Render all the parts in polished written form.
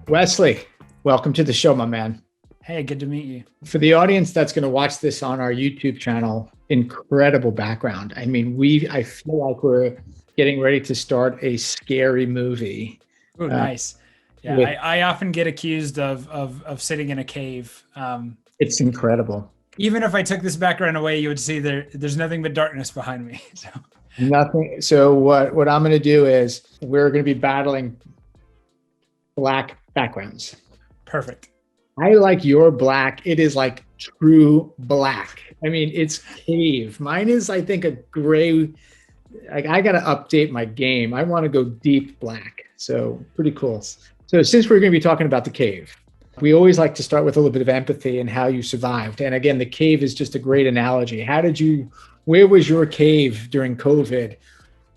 Wesley, welcome to the show, my man. Hey, good to meet you. For the audience that's going to watch this on our YouTube channel, incredible background. I mean, I feel like we're getting ready to start a scary movie. Oh, nice. Yeah, with- I often get accused of sitting in a cave. It's incredible. Even if I took this background away, you would see there's nothing but darkness behind me. So Nothing. So what I'm going to do is we're going to be battling black backgrounds. perfect. I like your black. It is like true black. I mean, it's cave. Mine is, I think, a gray. I got to update my game. I want to go deep black. So pretty cool. So since we're going to be talking about the cave, we always like to start with a little bit of empathy and how you survived. And again, the cave is just a great analogy. Where was your cave during COVID?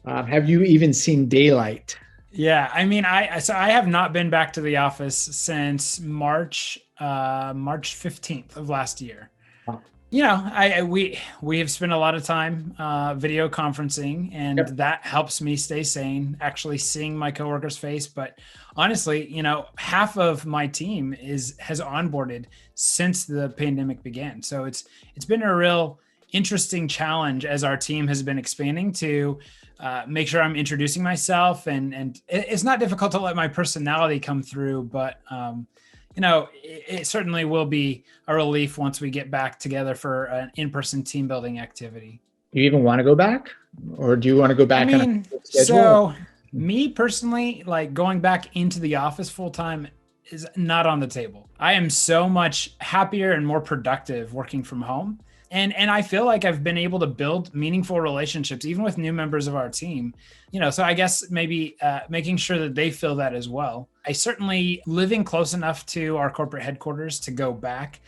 Have you even seen daylight? Yeah, I mean, I have not been back to the office since March 15th of last year. Wow. You know, we have spent a lot of time video conferencing, and Yep. that helps me stay sane, actually seeing my coworkers' face. But honestly, you know, half of my team has onboarded since the pandemic began. So it's been a real interesting challenge as our team has been expanding to make sure I'm introducing myself, and it's not difficult to let my personality come through, but you know, it certainly will be a relief once we get back together for an in-person team building activity. Do you even want to go back, or do you want to go back? I mean, so me personally, like going back into the office full time is not on the table. I am so much happier and more productive working from home. And I feel like I've been able to build meaningful relationships, even with new members of our team. You know, so I guess maybe making sure that they feel that as well. I certainly living close enough to our corporate headquarters to go back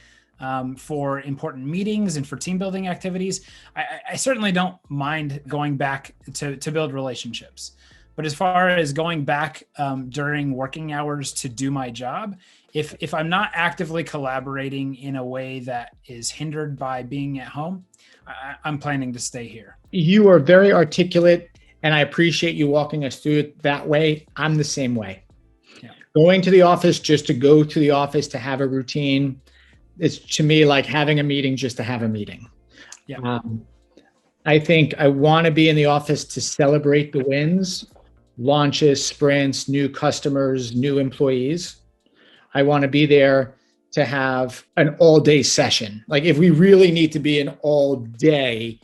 for important meetings and for team building activities. I certainly don't mind going back to build relationships. But as far as going back during working hours to do my job, if I'm not actively collaborating in a way that is hindered by being at home, I'm planning to stay here. You are very articulate, and I appreciate you walking us through it that way. I'm the same way. Yeah. Going to the office just to go to the office to have a routine, it's to me like having a meeting just to have a meeting. Yeah. I think I want to be in the office to celebrate the wins, launches, sprints, new customers, new employees. I want to be there to have an all-day session. Like if we really need to be an all-day,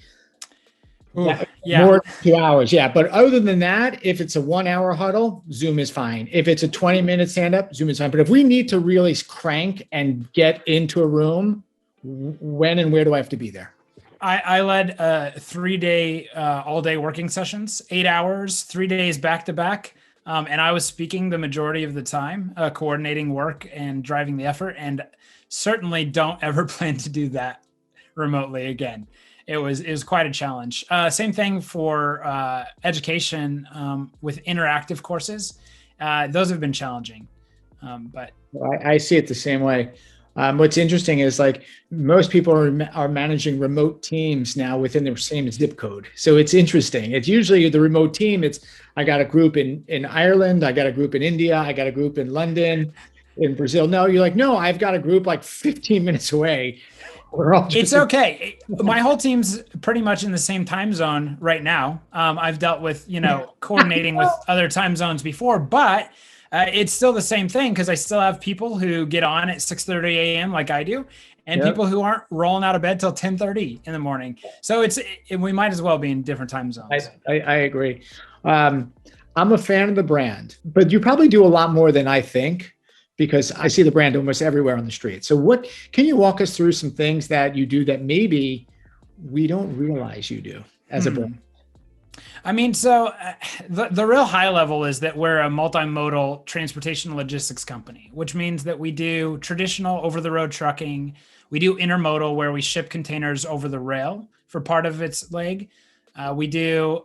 Yeah. more than 2 hours. Yeah. But other than that, if it's a 1 hour huddle, Zoom is fine. If it's a 20-minute stand-up, Zoom is fine. But if we need to really crank and get into a room, when and where do I have to be there? I led 3-day all-day working sessions, 8 hours, 3 days back to back. And I was speaking the majority of the time, coordinating work and driving the effort, and certainly don't ever plan to do that remotely again. It was quite a challenge. Same thing for education with interactive courses. Those have been challenging, but I see it the same way. What's interesting is like most people are managing remote teams now within their same zip code. So it's interesting. It's usually the remote team. I got a group in Ireland. I got a group in India. I got a group in London, in Brazil. No, you're like, no, I've got a group like 15 minutes away. We're all it's okay. My whole team's pretty much in the same time zone right now. I've dealt with, you know, coordinating with other time zones before, but it's still the same thing because I still have people who get on at 6:30 a.m. like I do, and people who aren't rolling out of bed till 10:30 in the morning. So we might as well be in different time zones. I agree. I'm a fan of the brand, but you probably do a lot more than I think, because I see the brand almost everywhere on the street. So can you walk us through some things that you do that maybe we don't realize you do as a brand? I mean, so the real high level is that we're a multimodal transportation logistics company, which means that we do traditional over-the-road trucking. We do intermodal, where we ship containers over the rail for part of its leg. We do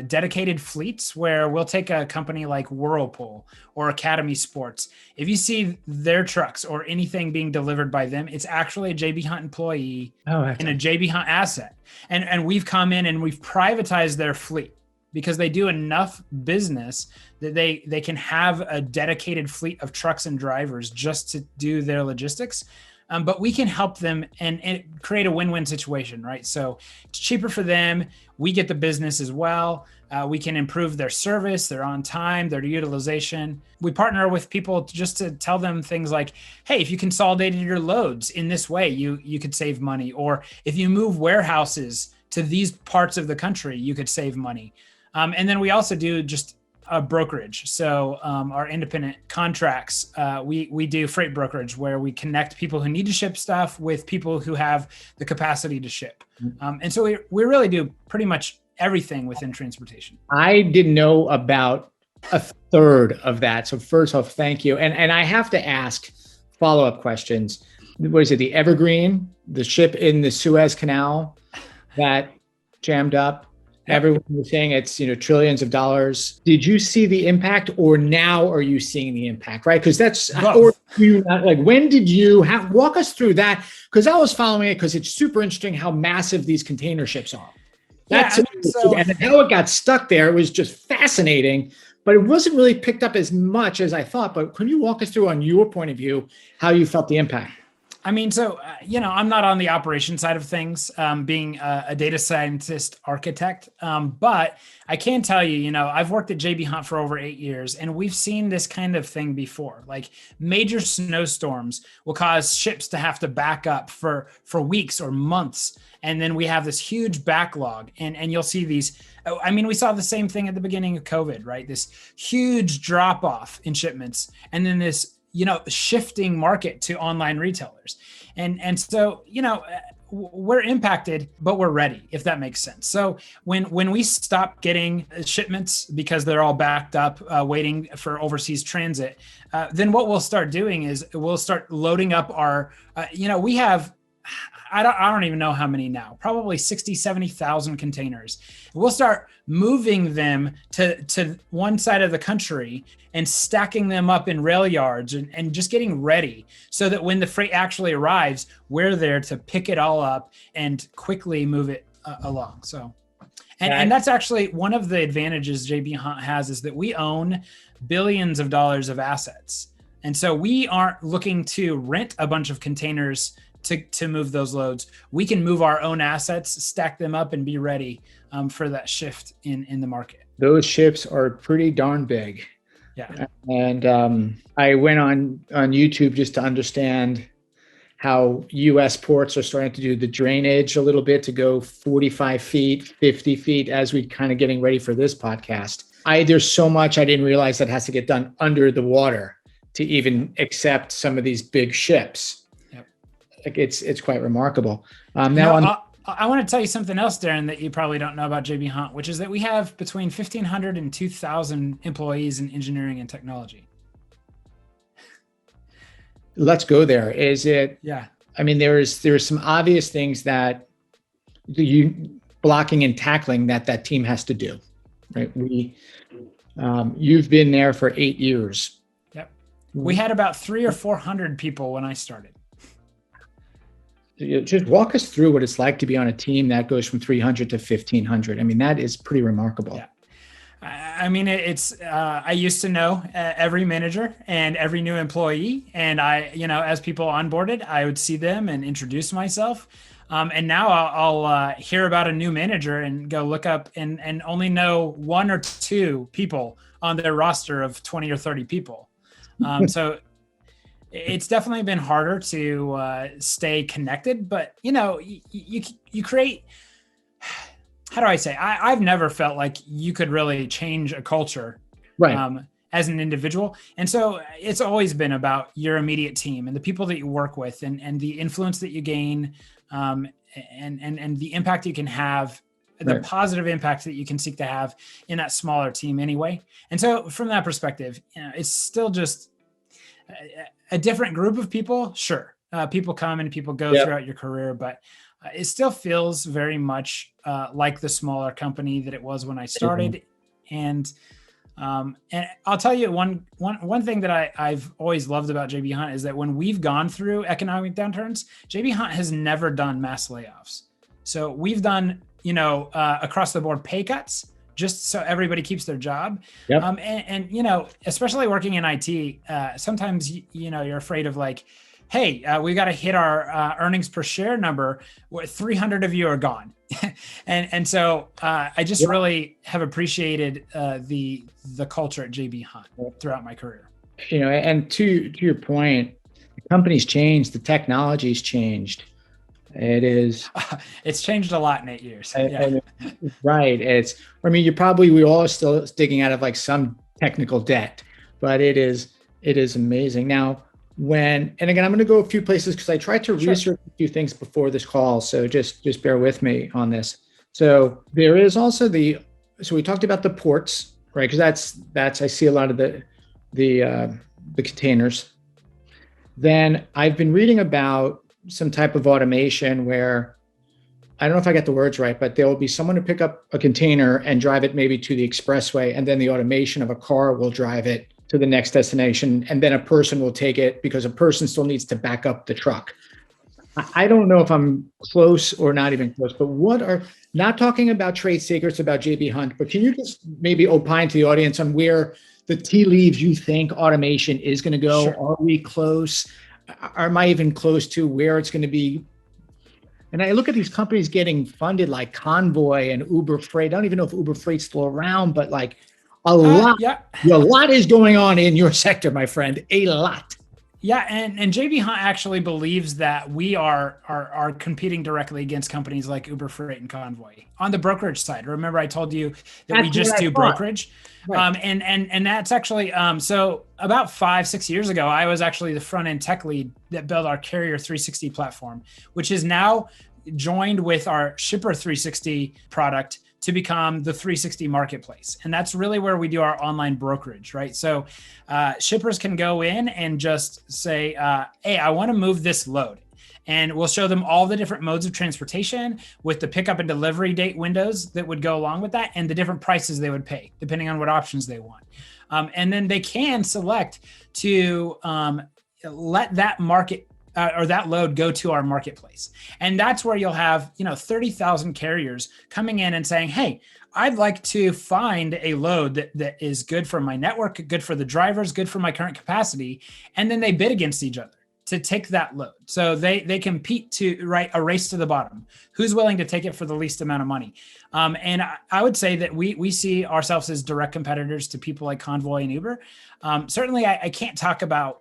dedicated fleets, where we'll take a company like Whirlpool or Academy Sports. If you see their trucks or anything being delivered by them, it's actually a JB Hunt employee and a JB Hunt asset. And we've come in and we've privatized their fleet. because they do enough business that they can have a dedicated fleet of trucks and drivers just to do their logistics. But we can help them and create a win-win situation, right? So it's cheaper for them. We get the business as well. We can improve their service, their on time, their utilization. We partner with people just to tell them things like, hey, if you consolidated your loads in this way, you could save money. Or if you move warehouses to these parts of the country, you could save money. And then we also do just a brokerage. So our independent contracts, we do freight brokerage where we connect people who need to ship stuff with people who have the capacity to ship. And so we really do pretty much everything within transportation. I didn't know about a third of that. So first off, thank you. And I have to ask follow-up questions. What is it? The Evergreen, the ship in the Suez Canal that jammed up? Everyone was saying it's, trillions of dollars. Did you see the impact, or now are you seeing the impact, right? Because that's, or when did you walk us through that? Because I was following it because it's super interesting how massive these container ships are. That's and how it got stuck there. It was just fascinating, but it wasn't really picked up as much as I thought. But can you walk us through on your point of view, how you felt the impact? I mean, so, I'm not on the operation side of things, being a data scientist architect, but I can tell you, I've worked at JB Hunt for over 8 years, and we've seen this kind of thing before. Like major snowstorms will cause ships to have to back up for weeks or months. And then we have this huge backlog, and you'll see these. I mean, we saw the same thing at the beginning of COVID, right? This huge drop off in shipments, and then this shifting market to online retailers. And so, we're impacted, but we're ready, if that makes sense. So when we stop getting shipments because they're all backed up, waiting for overseas transit, then what we'll start doing is we'll start loading up our, we have, I don't even know how many now, probably 60, 70,000 containers. We'll start moving them to one side of the country and stacking them up in rail yards and just getting ready so that when the freight actually arrives, we're there to pick it all up and quickly move it along. So, and that's actually one of the advantages JB Hunt has, is that we own billions of dollars of assets. And so we aren't looking to rent a bunch of containers to move those loads. We can move our own assets, stack them up, and be ready for that shift in the market. Those ships are pretty darn big. Yeah. And I went on YouTube just to understand how U.S. ports are starting to do the drainage a little bit to go 45 feet, 50 feet as we kind of getting ready for this podcast. There's so much I didn't realize that has to get done under the water to even accept some of these big ships. Like it's quite remarkable. I want to tell you something else, Darren, that you probably don't know about JB Hunt, which is that we have between 1,500 and 2,000 employees in engineering and technology. Let's go there. Is it? Yeah. I mean, there's some obvious things that you blocking and tackling that team has to do, right? You've been there for 8 years. Yep. We had about 300 or 400 people when I started. Just walk us through what it's like to be on a team that goes from 300 to 1,500. I mean, that is pretty remarkable. Yeah. I mean, I used to know every manager and every new employee. And as people onboarded, I would see them and introduce myself. And now I'll hear about a new manager and go look up and only know one or two people on their roster of 20 or 30 people. So it's definitely been harder to stay connected, but you create, how do I say, I've never felt like you could really change a culture, right, as an individual. And so it's always been about your immediate team and the people that you work with and the influence that you gain, and the impact you can have, the positive impact that you can seek to have in that smaller team anyway. And so from that perspective, it's still just a different group of people. Sure. People come and people go throughout your career, but it still feels very much like the smaller company that it was when I started. And I'll tell you one thing that I've always loved about JB Hunt is that when we've gone through economic downturns, JB Hunt has never done mass layoffs. So we've done, across the board pay cuts, just so everybody keeps their job. Yep. And you know, especially working in IT, sometimes you know you're afraid of like, hey, we got to hit our earnings per share number. 300 of you are gone, and so I just really have appreciated the culture at JB Hunt throughout my career. You know, and to your point, the company's changed, the technology's changed. It's changed a lot in 8 years. Right. I mean, we're all still digging out of like some technical debt, but it is amazing. Now, and again, I'm going to go a few places because I tried to research a few things before this call. So just bear with me on this. So there is also so we talked about the ports, right? Because that's, I see a lot of the containers. Then I've been reading about some type of automation where, I don't know if I got the words right, but there will be someone to pick up a container and drive it maybe to the expressway, and then the automation of a car will drive it to the next destination, and then a person will take it because a person still needs to back up the truck. I don't know if I'm close or not even close, but not talking about trade secrets about JB Hunt, but can you just maybe opine to the audience on where the tea leaves you think automation is going to go? Sure. Are we close? Am I even close to where it's going to be? And I look at these companies getting funded like Convoy and Uber Freight. I don't even know if Uber Freight's still around, but like a lot is going on in your sector, my friend, a lot. Yeah, and JB Hunt actually believes that we are competing directly against companies like Uber Freight and Convoy on the brokerage side. Remember, I told you that we just do brokerage, right. And that's actually so about 5-6 years ago, I was actually the front end tech lead that built our Carrier 360 platform, which is now joined with our Shipper 360 product to become the 360 marketplace. And that's really where we do our online brokerage, right? So shippers can go in and just say, hey, I want to move this load. And we'll show them all the different modes of transportation with the pickup and delivery date windows that would go along with that and the different prices they would pay, depending on what options they want. And then they can select to let that market or that load go to our marketplace. And that's where you'll have, 30,000 carriers coming in and saying, hey, I'd like to find a load that is good for my network, good for the drivers, good for my current capacity. And then they bid against each other to take that load. So they compete to a race to the bottom. Who's willing to take it for the least amount of money? And I would say that we see ourselves as direct competitors to people like Convoy and Uber. Certainly, I can't talk about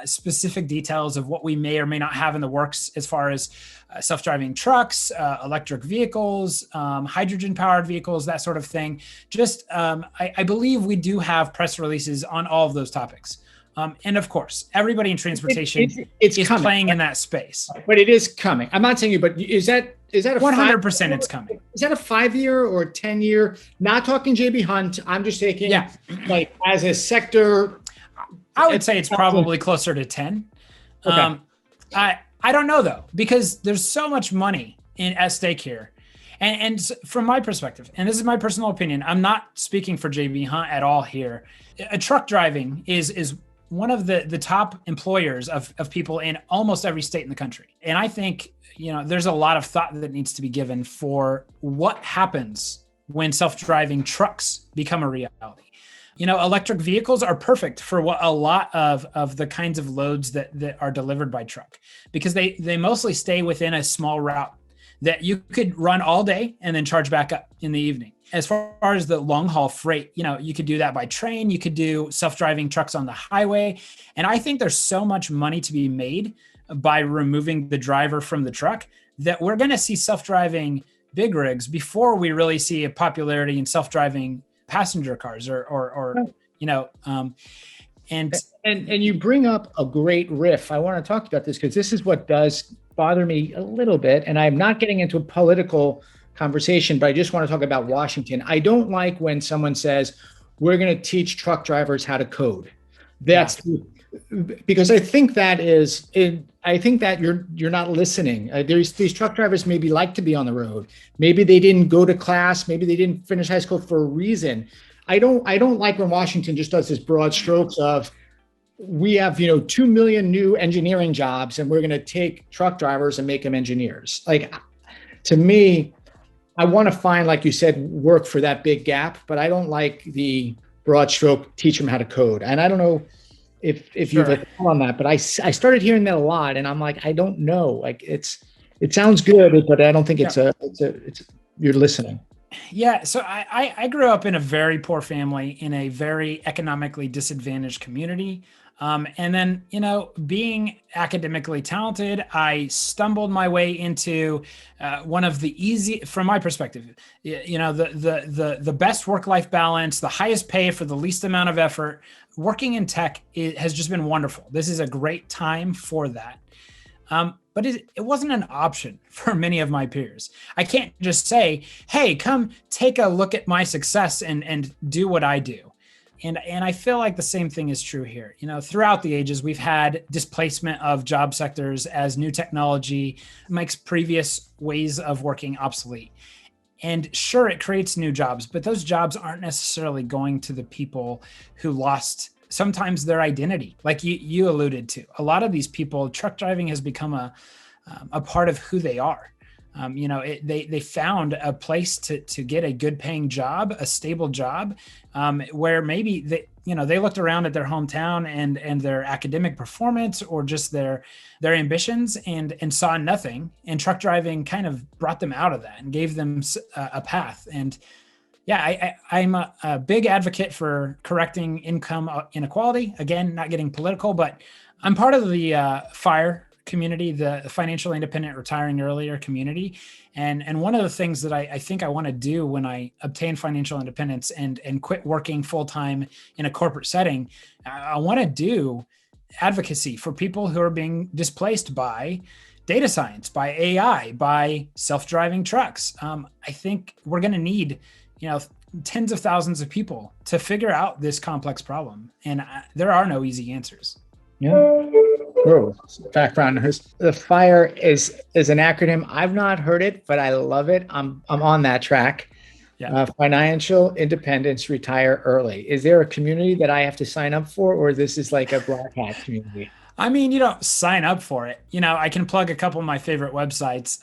specific details of what we may or may not have in the works as far as self-driving trucks, electric vehicles, hydrogen-powered vehicles, that sort of thing. Just, I believe we do have press releases on all of those topics. And of course, everybody in transportation is coming, playing in that space. But it is coming. I'm not saying you, but is that a 100% it's coming? Is that a 5-year or 10-year? Not talking JB Hunt. I'm just taking like as a sector. I would say it's probably closer to 10. Okay. I don't know though, because there's so much money at stake here. And from my perspective, and this is my personal opinion, I'm not speaking for JB Hunt at all here. A truck driving is one of the top employers of people in almost every state in the country. And I think, there's a lot of thought that needs to be given for what happens when self-driving trucks become a reality. Electric vehicles are perfect for what a lot of the kinds of loads that are delivered by truck, because they mostly stay within a small route that you could run all day and then charge back up in the evening. As far as the long haul freight, you could do that by train, you could do self-driving trucks on the highway. And I think there's so much money to be made by removing the driver from the truck that we're going to see self-driving big rigs before we really see a popularity in self-driving passenger cars and you bring up a great riff. I want to talk about this because this is what does bother me a little bit. And I'm not getting into a political conversation, but I just want to talk about Washington. I don't like when someone says, we're going to teach truck drivers how to code. Because I think that you're not listening. These truck drivers maybe like to be on the road. Maybe they didn't go to class. Maybe they didn't finish high school for a reason. I don't like when Washington just does this broad strokes of, we have 2 million new engineering jobs and we're going to take truck drivers and make them engineers. Like, to me, I want to find, like you said, work for that big gap, but I don't like the broad stroke, teach them how to code. And I don't know if you've Sure. thought on that, but I started hearing that a lot, and I'm like, I don't know. Like it sounds good, but I don't think Yeah. it's you're listening. Yeah. So I grew up in a very poor family in a very economically disadvantaged community. And then, being academically talented, I stumbled my way into one of the easy, from my perspective, the best work-life balance, the highest pay for the least amount of effort. Working in tech has just been wonderful. This is a great time for that. But it wasn't an option for many of my peers. I can't just say, hey, come take a look at my success and do what I do. And I feel like the same thing is true here. Throughout the ages, we've had displacement of job sectors as new technology makes previous ways of working obsolete. And sure, it creates new jobs, but those jobs aren't necessarily going to the people who lost sometimes their identity. Like you alluded to, a lot of these people, truck driving has become a part of who they are. They found a place to get a good paying job, a stable job, where maybe they looked around at their hometown and their academic performance or just their ambitions and saw nothing. And truck driving kind of brought them out of that and gave them a path. And yeah, I'm a big advocate for correcting income inequality. Again, not getting political, but I'm part of the FIRE community, the financial independent retiring earlier community. And one of the things that I think I want to do when I obtain financial independence and quit working full-time in a corporate setting, I want to do advocacy for people who are being displaced by data science, by AI, by self-driving trucks. I think we're going to need tens of thousands of people to figure out this complex problem. And there are no easy answers. Yeah. Oh, background. The FIRE is an acronym. I've not heard it, but I love it. I'm on that track. Yeah. Financial independence, retire early. Is there a community that I have to sign up for, or this is like a black hat community? I mean, you don't sign up for it. I can plug a couple of my favorite websites.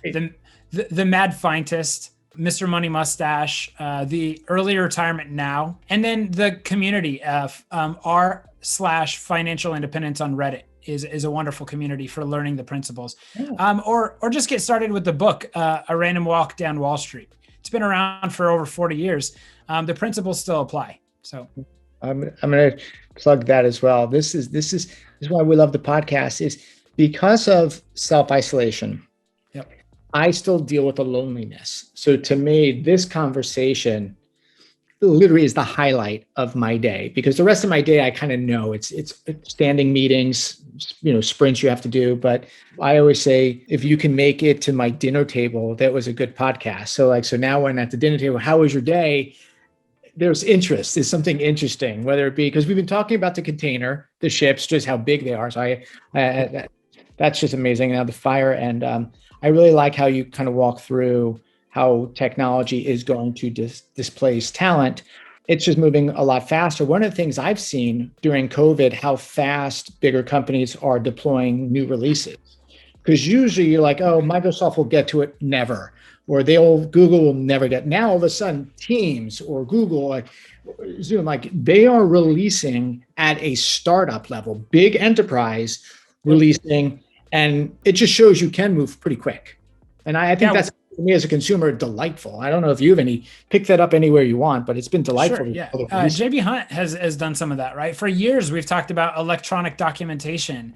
The Mad Fientist, Mr. Money Mustache, the Early Retirement Now, and then the community r/financial independence on Reddit is a wonderful community for learning the principles. Yeah. Or just get started with the book, A Random Walk Down Wall Street. It's been around for over 40 years. The principles still apply. So I'm going to plug that as well. This is why we love the podcast, is because of self-isolation. Yep. I still deal with the loneliness. So to me, this conversation literally is the highlight of my day, because the rest of my day, I kind of know it's standing meetings, sprints you have to do. But I always say, if you can make it to my dinner table, that was a good podcast. So now when at the dinner table, how was your day? There's interest. There's something interesting, whether it be because we've been talking about the container, the ships, just how big they are. So that's just amazing. Now the FIRE, and I really like how you kind of walk through how technology is going to displace talent. It's just moving a lot faster. One of the things I've seen during COVID, how fast bigger companies are deploying new releases. Because usually you're like, oh, Microsoft will get to it, never. Or Google will never get. Now all of a sudden, Teams or Google, like Zoom, like they are releasing at a startup level, big enterprise releasing, and it just shows you can move pretty quick. And I think that's, for me as a consumer, delightful. I don't know if you have pick that up anywhere you want, but it's been delightful. Sure, yeah. JB Hunt has done some of that, right? For years, we've talked about electronic documentation,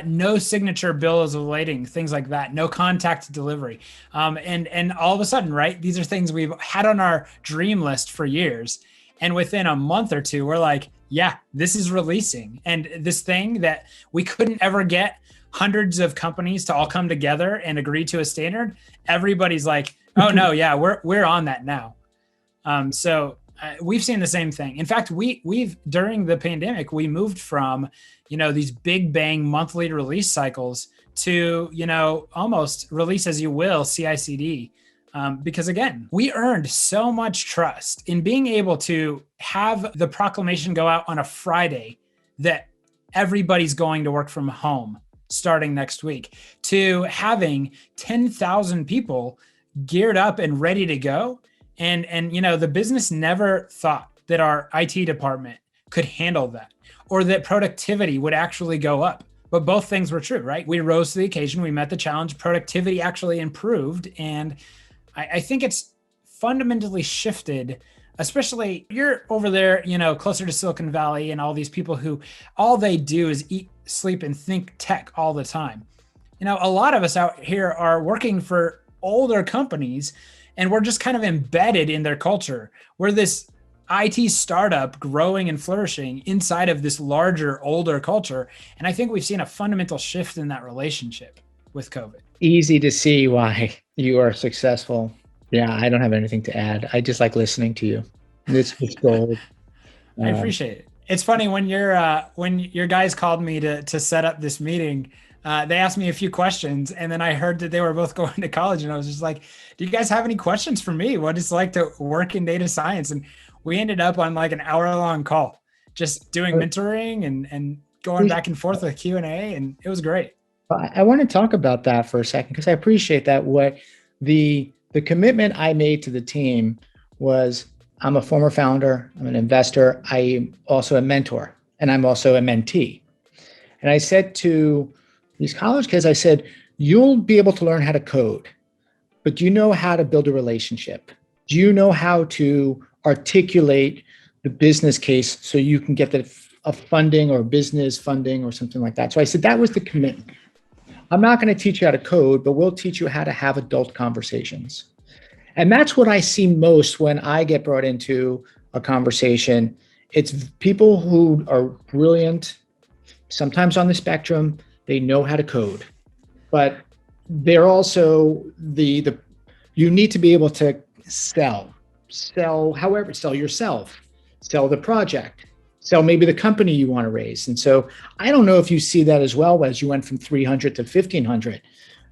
no signature bills of lading, things like that, no contact delivery. And all of a sudden, right, these are things we've had on our dream list for years. And within a month or two, we're like, yeah, this is releasing. And this thing that we couldn't ever get hundreds of companies to all come together and agree to a standard, everybody's like, oh no, yeah, we're on that now. So we've seen the same thing. In fact, we've during the pandemic, we moved from, these big bang monthly release cycles to, almost release as you will, CI/CD. Because again, we earned so much trust in being able to have the proclamation go out on a Friday that everybody's going to work from home starting next week, to having 10,000 people geared up and ready to go. And the business never thought that our IT department could handle that or that productivity would actually go up. But both things were true, right? We rose to the occasion, we met the challenge, productivity actually improved. And I think it's fundamentally shifted, especially you're over there, closer to Silicon Valley and all these people who all they do is eat, sleep, and think tech all the time. A lot of us out here are working for older companies and we're just kind of embedded in their culture. We're this IT startup growing and flourishing inside of this larger, older culture. And I think we've seen a fundamental shift in that relationship with COVID. Easy to see why you are successful. Yeah, I don't have anything to add. I just like listening to you. This was gold. I appreciate it. It's funny when your guys called me to set up this meeting, they asked me a few questions and then I heard that they were both going to college and I was just like, do you guys have any questions for me? What it's like to work in data science? And we ended up on like an hour-long call, just doing mentoring and going back and forth with Q&A, and it was great. I want to talk about that for a second because I appreciate that. What the commitment I made to the team was, I'm a former founder, I'm an investor, I'm also a mentor, and I'm also a mentee. And I said to these college kids, I said, you'll be able to learn how to code, but do you know how to build a relationship? Do you know how to articulate the business case so you can get a funding or business funding or something like that? So I said, that was the commitment. I'm not going to teach you how to code, but we'll teach you how to have adult conversations. And that's what I see most when I get brought into a conversation. It's people who are brilliant, sometimes on the spectrum, they know how to code, but they're also you need to be able to sell yourself, sell the project, sell maybe the company you want to raise. And so I don't know if you see that as well as you went from 300 to 1,500.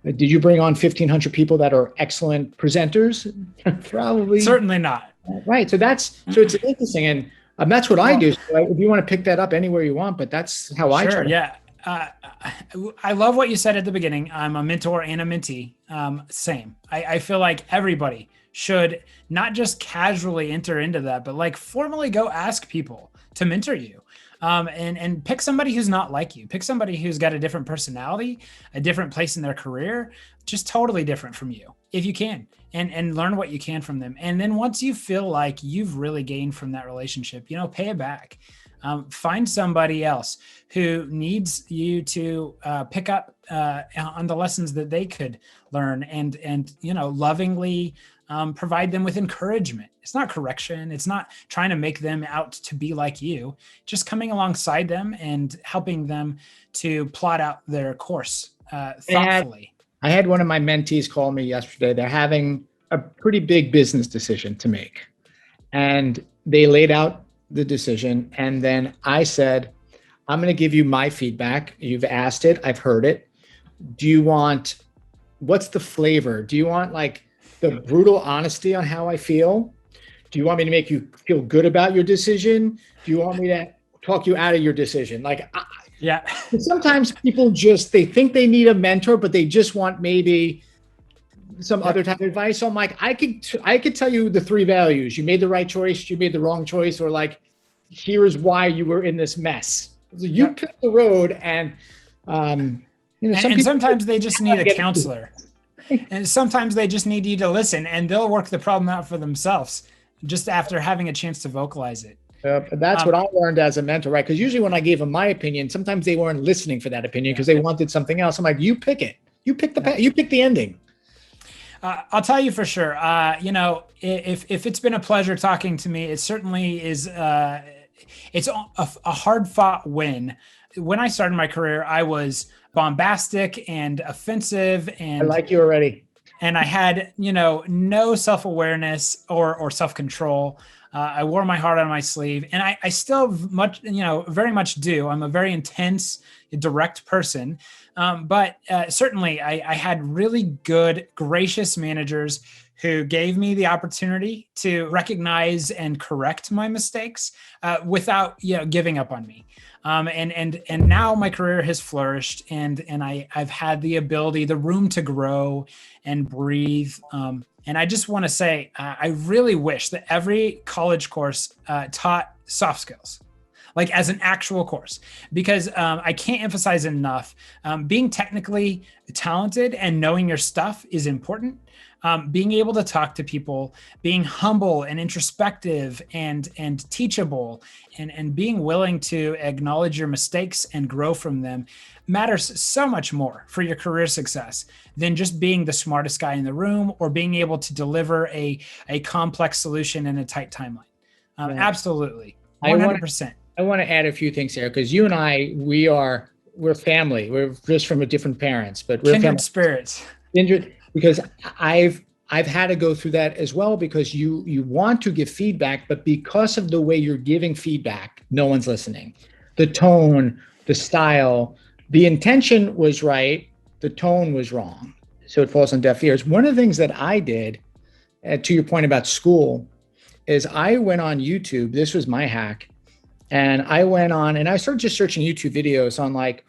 Did you bring on 1,500 people that are excellent presenters? Probably. Certainly not. Right. So it's interesting. And that's what I do. So if you want to pick that up anywhere you want, but that's how I try. Yeah. I love what you said at the beginning. I'm a mentor and a mentee. Same. I feel like everybody should not just casually enter into that, but like formally go ask people to mentor you. And pick somebody who's not like you. Pick somebody who's got a different personality, a different place in their career, just totally different from you, if you can, and learn what you can from them. And then once you feel like you've really gained from that relationship, pay it back. Find somebody else who needs you to pick up on the lessons that they could learn and lovingly provide them with encouragement. It's not correction. It's not trying to make them out to be like you, just coming alongside them and helping them to plot out their course thoughtfully. I had one of my mentees call me yesterday. They're having a pretty big business decision to make. And they laid out the decision. And then I said, I'm going to give you my feedback. You've asked it. I've heard it. What's the flavor? Do you want like the brutal honesty on how I feel? Do you want me to make you feel good about your decision? Do you want me to talk you out of your decision? Yeah. Sometimes people they think they need a mentor, but they just want maybe some other type of advice. So I'm like, I could tell you the 3 values. You made the right choice. You made the wrong choice. Or like, here's why you were in this mess. So you pick the road and, sometimes they just need a counselor. And sometimes they just need you to listen and they'll work the problem out for themselves just after having a chance to vocalize it. That's what I learned as a mentor, right? Because usually when I gave them my opinion, sometimes they weren't listening for that opinion because they wanted something else. I'm like, you pick it. You pick the ending. I'll tell you for sure. If it's been a pleasure talking to me, it certainly is. It's a hard fought win. When I started my career, I was bombastic and offensive, and I like you already. And I had, no self-awareness or self-control. I wore my heart on my sleeve, and I still very much do. I'm a very intense, direct person. But certainly I had really good, gracious managers who gave me the opportunity to recognize and correct my mistakes without giving up on me. And now my career has flourished, and I've had the ability, the room to grow and breathe. And I just want to say, I really wish that every college course taught soft skills, like as an actual course, because I can't emphasize enough, being technically talented and knowing your stuff is important. Being able to talk to people, being humble and introspective and teachable, and being willing to acknowledge your mistakes and grow from them matters so much more for your career success than just being the smartest guy in the room or being able to deliver a complex solution in a tight timeline. Absolutely, 100%. I want to add a few things here because you and I, we're family. We're just from different parents, but we're kindred spirits. Because I've had to go through that as well, because you want to give feedback, but because of the way you're giving feedback, no one's listening. The tone, the style, the intention was right, the tone was wrong. So it falls on deaf ears. One of the things that I did, to your point about school, is I went on YouTube. This was my hack. And I went on and I started just searching YouTube videos on like,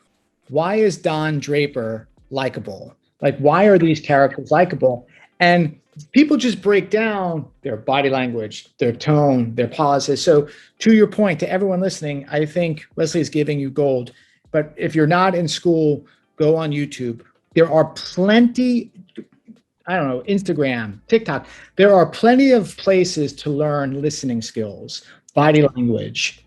why is Don Draper likable? Like, why are these characters likable? And people just break down their body language, their tone, their pauses. So to your point, to everyone listening, I think Wesly is giving you gold. But if you're not in school, go on YouTube. There are plenty, I don't know, Instagram, TikTok. There are plenty of places to learn listening skills, body language,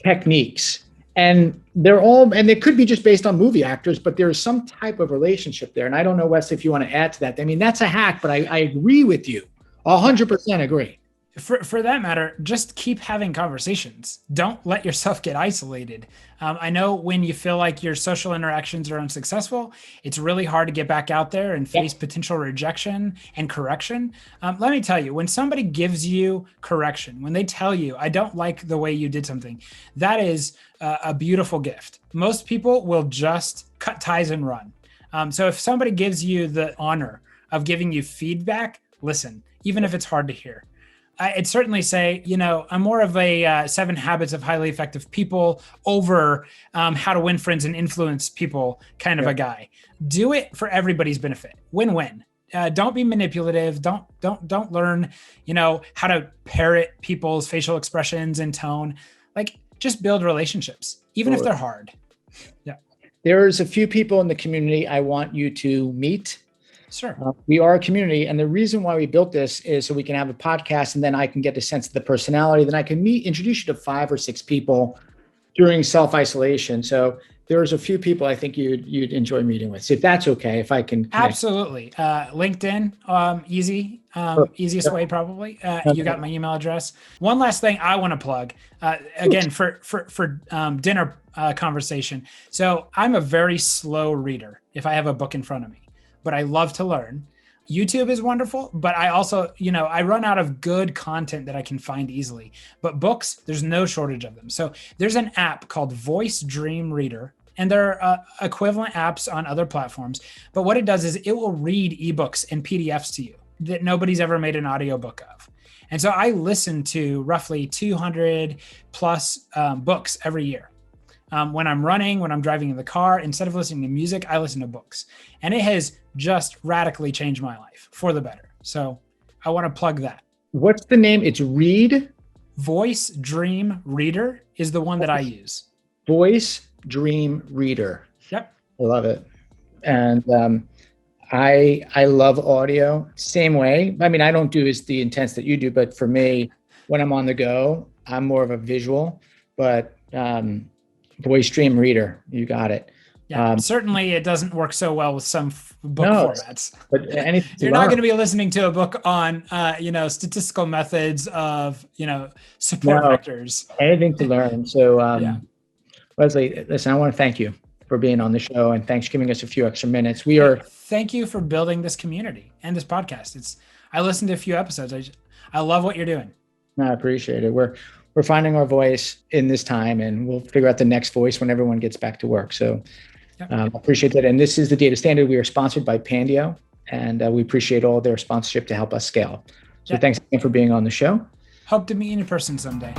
techniques. And they could be just based on movie actors, but there's some type of relationship there. And I don't know, Wes, if you want to add to that. I mean, that's a hack, but I agree with you. 100% agree. For that matter, just keep having conversations. Don't let yourself get isolated. I know when you feel like your social interactions are unsuccessful, it's really hard to get back out there and face potential rejection and correction. Let me tell you, when somebody gives you correction, when they tell you, I don't like the way you did something, that is a beautiful gift. Most people will just cut ties and run. So if somebody gives you the honor of giving you feedback, listen, even if it's hard to hear. I'd certainly say, I'm more of a 7 Habits of Highly Effective People over How to Win Friends and Influence People kind of a guy. Do it for everybody's benefit. Win-win. Don't be manipulative. Don't learn, how to parrot people's facial expressions and tone. Like, just build relationships, even if they're hard. Yeah. There's a few people in the community I want you to meet. Sure. We are a community. And the reason why we built this is so we can have a podcast, and then I can get a sense of the personality. Then I can introduce you to 5 or 6 people during self-isolation. So there's a few people I think you'd enjoy meeting with. So if that's okay, if I can connect. Absolutely. LinkedIn, easiest way probably. You got my email address. One last thing I want to plug, again, for dinner conversation. So I'm a very slow reader if I have a book in front of me, but I love to learn. YouTube is wonderful, but I also, I run out of good content that I can find easily. But books, there's no shortage of them. So there's an app called Voice Dream Reader, and there are equivalent apps on other platforms. But what it does is it will read ebooks and PDFs to you that nobody's ever made an audiobook of. And so I listen to roughly 200 plus books every year. When I'm running, when I'm driving in the car, instead of listening to music, I listen to books. And it has just radically changed my life for the better. So I want to plug that. What's the name? It's Read? Voice Dream Reader is the one that I use. Voice Dream Reader. Yep. I love it. And I love audio. Same way. I mean, I don't do as the intense that you do, but for me, when I'm on the go, I'm more of a visual, but Voice Dream Reader, you got it. Yeah, certainly it doesn't work so well with some book formats. But you're not going to be listening to a book on, statistical methods of, support vectors. Anything to learn. So, Wesly, listen, I want to thank you for being on the show, and thanks for giving us a few extra minutes. Thank you for building this community and this podcast. I listened to a few episodes. I love what you're doing. I appreciate it. We're finding our voice in this time, and we'll figure out the next voice when everyone gets back to work. So I appreciate that. And this is the Data Standard. We are sponsored by Pandio, and we appreciate all their sponsorship to help us scale. So thanks again for being on the show. Hope to meet you in person someday.